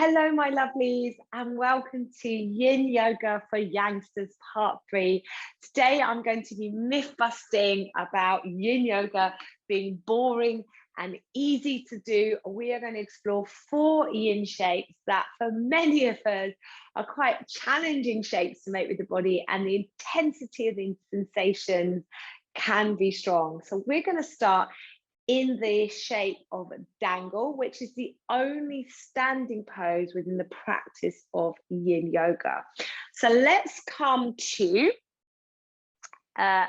Hello, my lovelies, and welcome to Yin Yoga for Youngsters Part 3. Today, I'm going to be myth busting about Yin Yoga being boring and easy to do. We are going to explore 4 Yin shapes that, for many of us, are quite challenging shapes to make with the body, and the intensity of the sensations can be strong. So, we're going to start in the shape of a dangle, which is the only standing pose within the practice of Yin Yoga. So let's come to a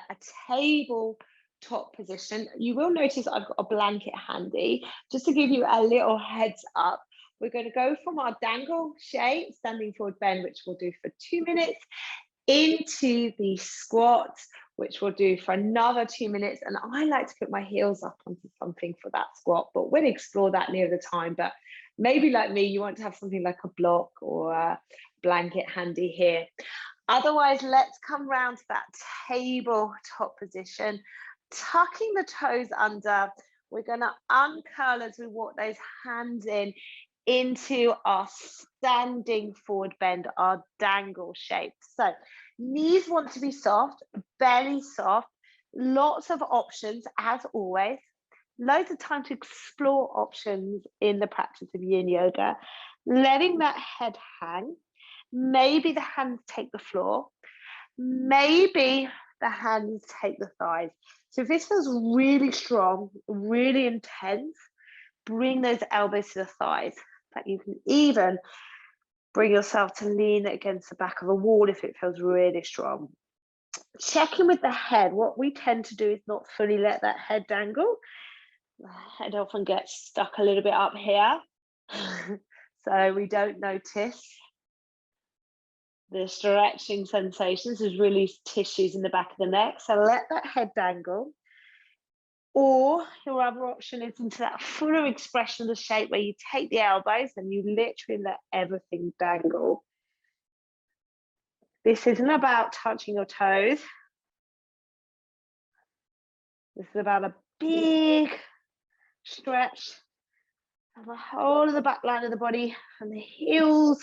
tabletop position. You will notice I've got a blanket handy. Just to give you a little heads up, we're going to go from our dangle shape, standing forward bend, which we'll do for 2 minutes, into the squat, which we'll do for another 2 minutes. And I like to put my heels up onto something for that squat, but we'll explore that near the time. But maybe like me, you want to have something like a block or a blanket handy here. Otherwise, let's come round to that tabletop position, tucking the toes under. We're going to uncurl as we walk those hands in into our standing forward bend, our dangle shape. So knees want to be soft, belly soft, lots of options as always, loads of time to explore options in the practice of Yin Yoga, letting that head hang. Maybe the hands take the floor, maybe the hands take the thighs. So if this feels really strong, really intense, bring those elbows to the thighs. But you can even bring yourself to lean against the back of a wall if it feels really strong. Checking with the head. What we tend to do is not fully let that head dangle. The head often gets stuck a little bit up here. So we don't notice the stretching sensations. There's really tissues in the back of the neck. So let that head dangle. Or your other option is into that fuller expression of the shape where you take the elbows and you literally let everything dangle. This isn't about touching your toes. This is about a big stretch of the whole of the back line of the body, from the heels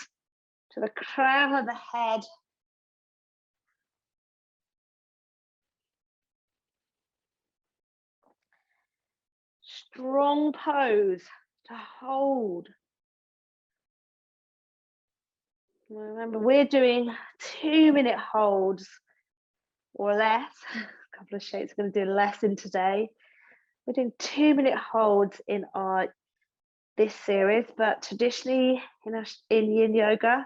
to the crown of the head. Strong pose to hold. Remember, we're doing 2-minute holds or less. A couple of shapes are going to do less in today. We're doing 2-minute holds in this series, but traditionally in Yin Yoga,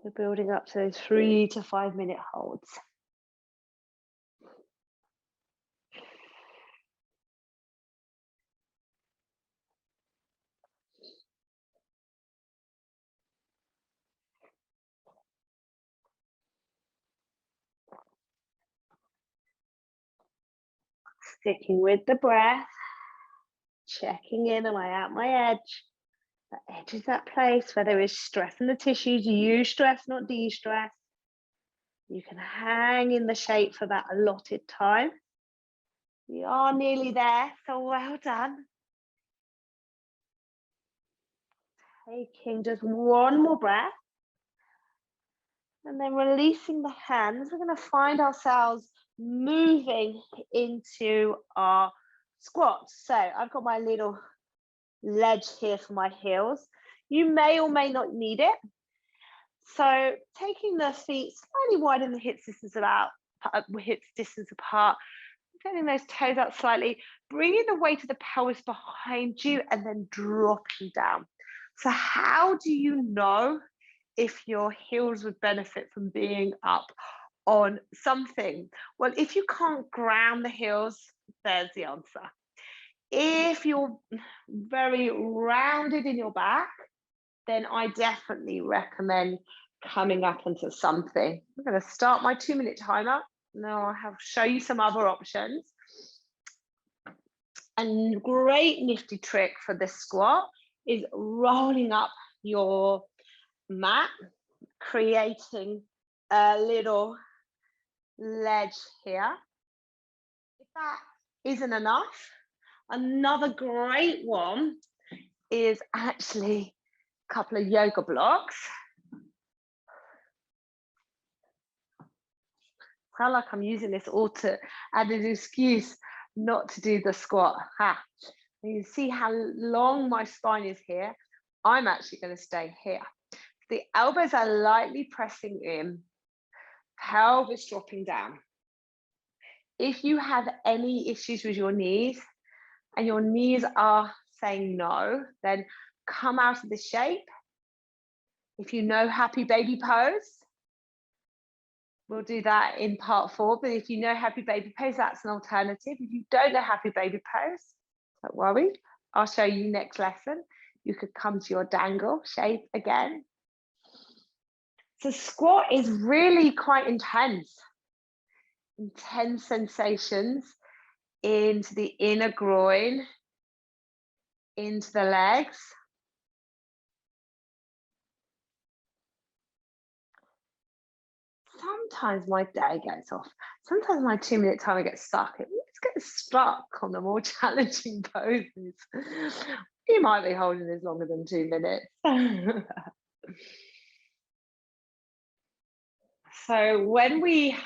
we're building up to those 3 to 5 minute holds. Sticking with the breath, checking in, am I at my edge? The edge is that place where there is stress in the tissues. You stress, not de-stress. You can hang in the shape for that allotted time. We are nearly there, so well done. Taking just one more breath. And then releasing the hands. We're going to find ourselves moving into our squats. So I've got my little ledge here for my heels. You may or may not need it. So taking the feet slightly wide in the hips distance apart, getting those toes out slightly, bringing the weight of the pelvis behind you and then dropping down. So how do you know if your heels would benefit from being up on something? Well, if you can't ground the heels, there's the answer. If you're very rounded in your back, then I definitely recommend coming up onto something. I'm going to start my 2-minute timer. Now I'll show you some other options. And great nifty trick for this squat is rolling up your mat, creating a little ledge here. If that isn't enough, another great one is actually couple of yoga blocks. I feel like I'm using this all to add an excuse not to do the squat. Ha. And you see how long my spine is here. I'm actually going to stay here. The elbows are lightly pressing in, pelvis dropping down. If you have any issues with your knees and your knees are saying no, then come out of the shape. If you know happy baby pose, we'll do that in part 4, but if you know happy baby pose, that's an alternative. If you don't know happy baby pose, don't worry, I'll show you next lesson. You could come to your dangle shape again. So squat is really quite intense sensations into the inner groin, into the legs. Sometimes my day gets off. Sometimes my 2-minute timer gets stuck. It gets stuck on the more challenging poses. You might be holding this longer than 2 minutes. So when we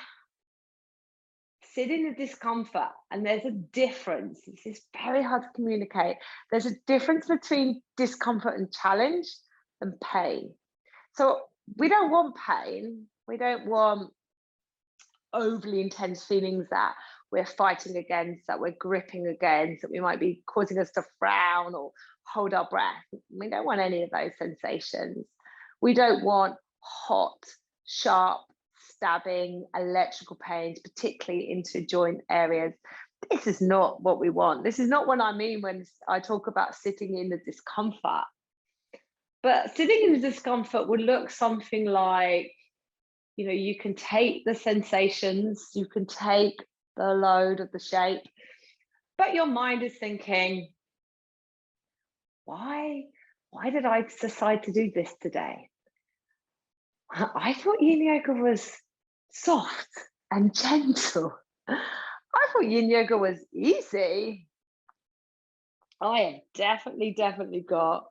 sit in the discomfort, and there's a difference, this is very hard to communicate. There's a difference between discomfort and challenge and pain. So we don't want pain. We don't want overly intense feelings that we're fighting against, that we're gripping against, that we might be causing us to frown or hold our breath. We don't want any of those sensations. We don't want hot, sharp, stabbing, electrical pains, particularly into joint areas. This is not what we want. This is not what I mean when I talk about sitting in the discomfort. But sitting in the discomfort would look something like, you know, you can take the sensations, you can take the load of the shape, but your mind is thinking, why did I decide to do this today? I thought yin yoga was soft and gentle. I thought yin yoga was easy. I have definitely got,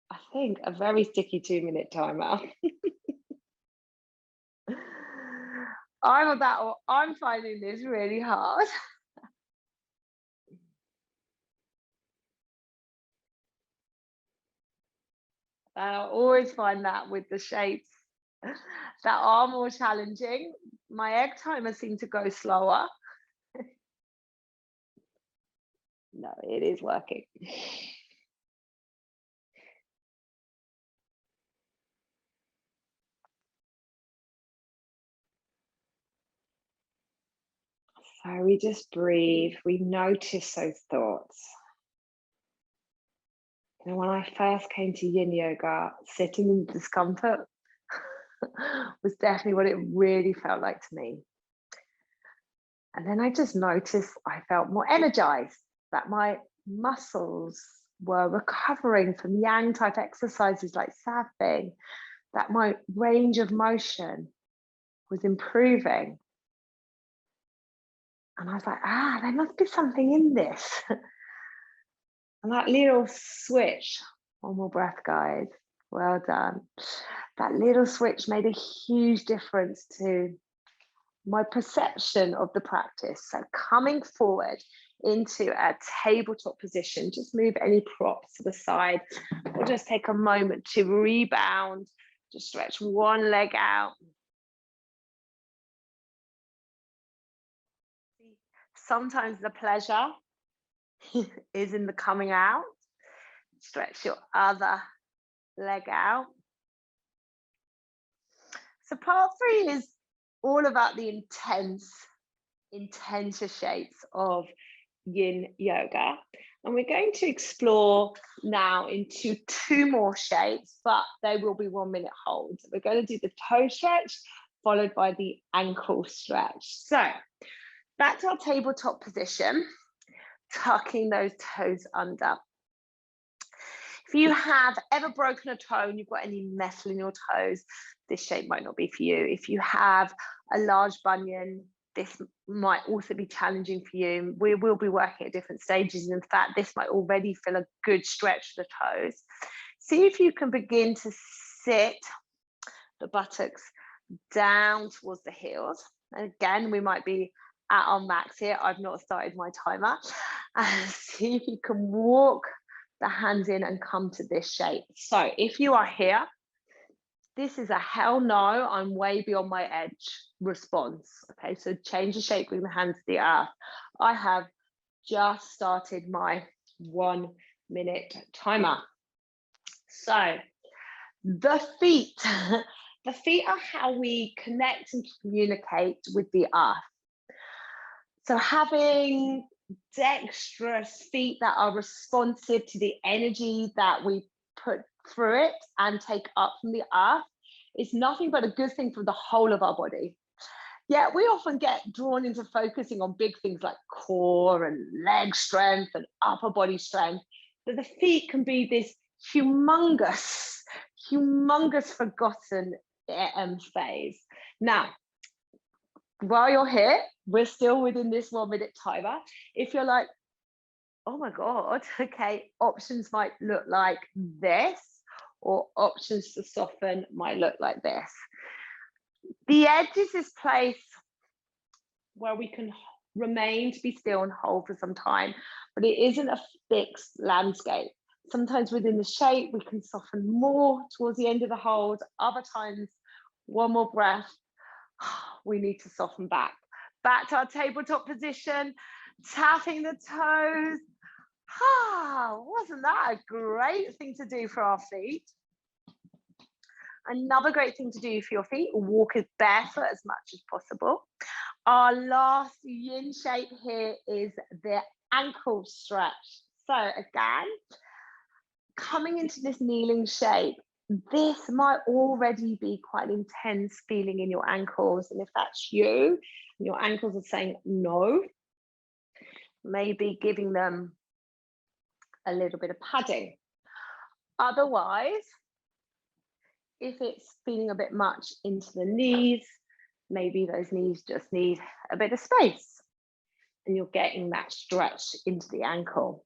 I think, a very sticky 2-minute timer. I'm finding this really hard. And I always find that with the shapes that are more challenging, my egg timer seems to go slower. No, it is working. So we just breathe, we notice those thoughts. You know, when I first came to yin yoga, sitting in discomfort was definitely what it really felt like to me. And then I just noticed I felt more energized, that my muscles were recovering from yang type exercises like sapping, that my range of motion was improving. And I was like, there must be something in this. And that little switch, one more breath, guys, well done. That little switch made a huge difference to my perception of the practice. So coming forward into a tabletop position, just move any props to the side. We'll just take a moment to rebound, just stretch one leg out. Sometimes the pleasure is in the coming out. Stretch your other leg out. So part 3 is all about the intenser shapes of yin yoga. And we're going to explore now into 2 more shapes, but they will be 1-minute holds. We're going to do the toe stretch, followed by the ankle stretch. So back to our tabletop position, tucking those toes under. If you have ever broken a toe and you've got any metal in your toes, this shape might not be for you. If you have a large bunion, this might also be challenging for you. We will be working at different stages. In fact, this might already feel a good stretch for the toes. See if you can begin to sit the buttocks down towards the heels. And again, we might be at our max here. I've not started my timer. And see if you can walk the hands in and come to this shape. So if you are here, this is a hell no, I'm way beyond my edge response. Okay, so change the shape, bring the hands to the earth. I have just started my 1 minute timer. So the feet, the feet are how we connect and communicate with the earth. So having dexterous feet that are responsive to the energy that we put through it and take up from the earth is nothing but a good thing for the whole of our body. Yet we often get drawn into focusing on big things like core and leg strength and upper body strength, but the feet can be this humongous forgotten phase. Now, while you're here, we're still within this 1 minute timer. If you're like, oh my God, okay, options might look like this, or options to soften might look like this. The edge is this place where we can remain to be still and hold for some time, but it isn't a fixed landscape. Sometimes within the shape, we can soften more towards the end of the hold. Other times, one more breath, we need to soften back. Back to our tabletop position, tapping the toes. Wasn't that a great thing to do for our feet? Another great thing to do for your feet, walk as barefoot as much as possible. Our last yin shape here is the ankle stretch. So again, coming into this kneeling shape, this might already be quite an intense feeling in your ankles. And if that's you, and your ankles are saying no, maybe giving them a little bit of padding. Otherwise, if it's feeling a bit much into the knees, maybe those knees just need a bit of space and you're getting that stretch into the ankle.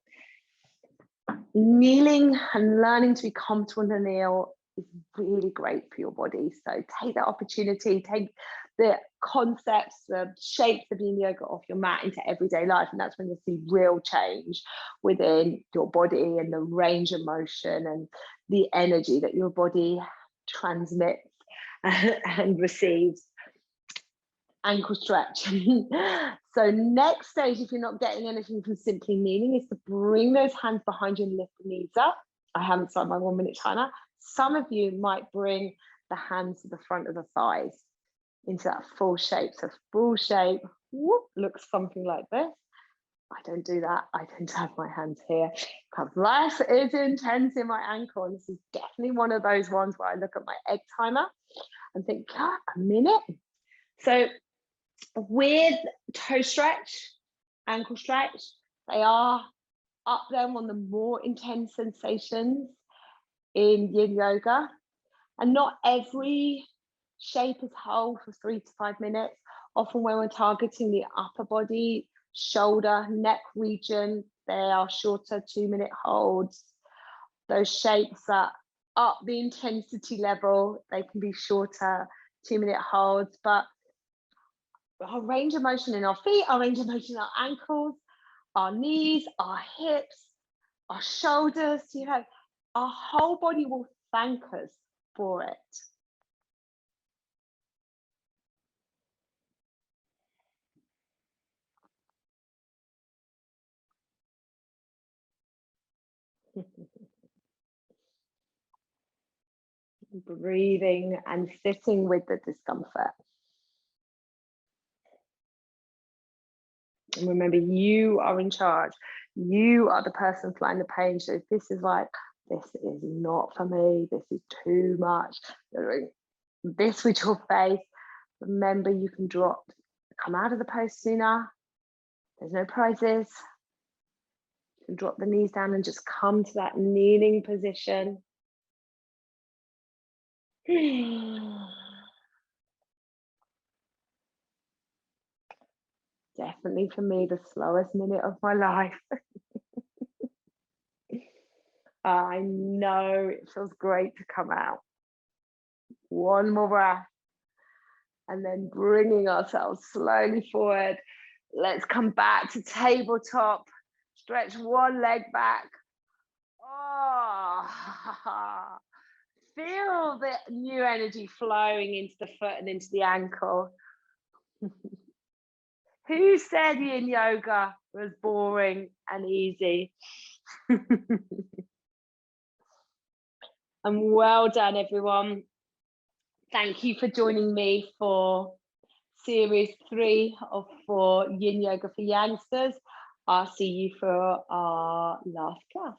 Kneeling and learning to be comfortable to kneel is really great for your body. So take that opportunity, take the concepts, the shapes of yin yoga off your mat into everyday life. And that's when you'll see real change within your body and the range of motion and the energy that your body transmits and receives. Ankle stretch. So next stage, if you're not getting anything from simply kneeling, is to bring those hands behind you and lift the knees up. I haven't started my 1 minute timer. Some of you might bring the hands to the front of the thighs into that full shape. So full shape looks something like this. I don't do that. I tend to have my hands here because life is intense in my ankle. And this is definitely one of those ones where I look at my egg timer and think, a minute. So with toe stretch, ankle stretch, they are up there on the more intense sensations in yin yoga. And not every shape is whole for 3 to 5 minutes. Often when we're targeting the upper body, shoulder, neck region, they are shorter 2 minute holds. Those shapes are up the intensity level, they can be shorter 2 minute holds, but our range of motion in our feet, our range of motion in our ankles, our knees, our hips, our shoulders, our whole body will thank us for it. Breathing and sitting with the discomfort. And remember, you are in charge. You are the person flying the pain. So if this is like, this is not for me, this is too much, this with your face, remember you can come out of the pose sooner. There's no prizes. You can drop the knees down and just come to that kneeling position. Definitely for me, the slowest minute of my life. I know it feels great to come out. One more breath. And then bringing ourselves slowly forward. Let's come back to tabletop. Stretch one leg back. Oh, feel the new energy flowing into the foot and into the ankle. Who said yin yoga was boring and easy? And well done, everyone. Thank you for joining me for series 3 of 4 Yin Yoga for Youngsters. I'll see you for our last class.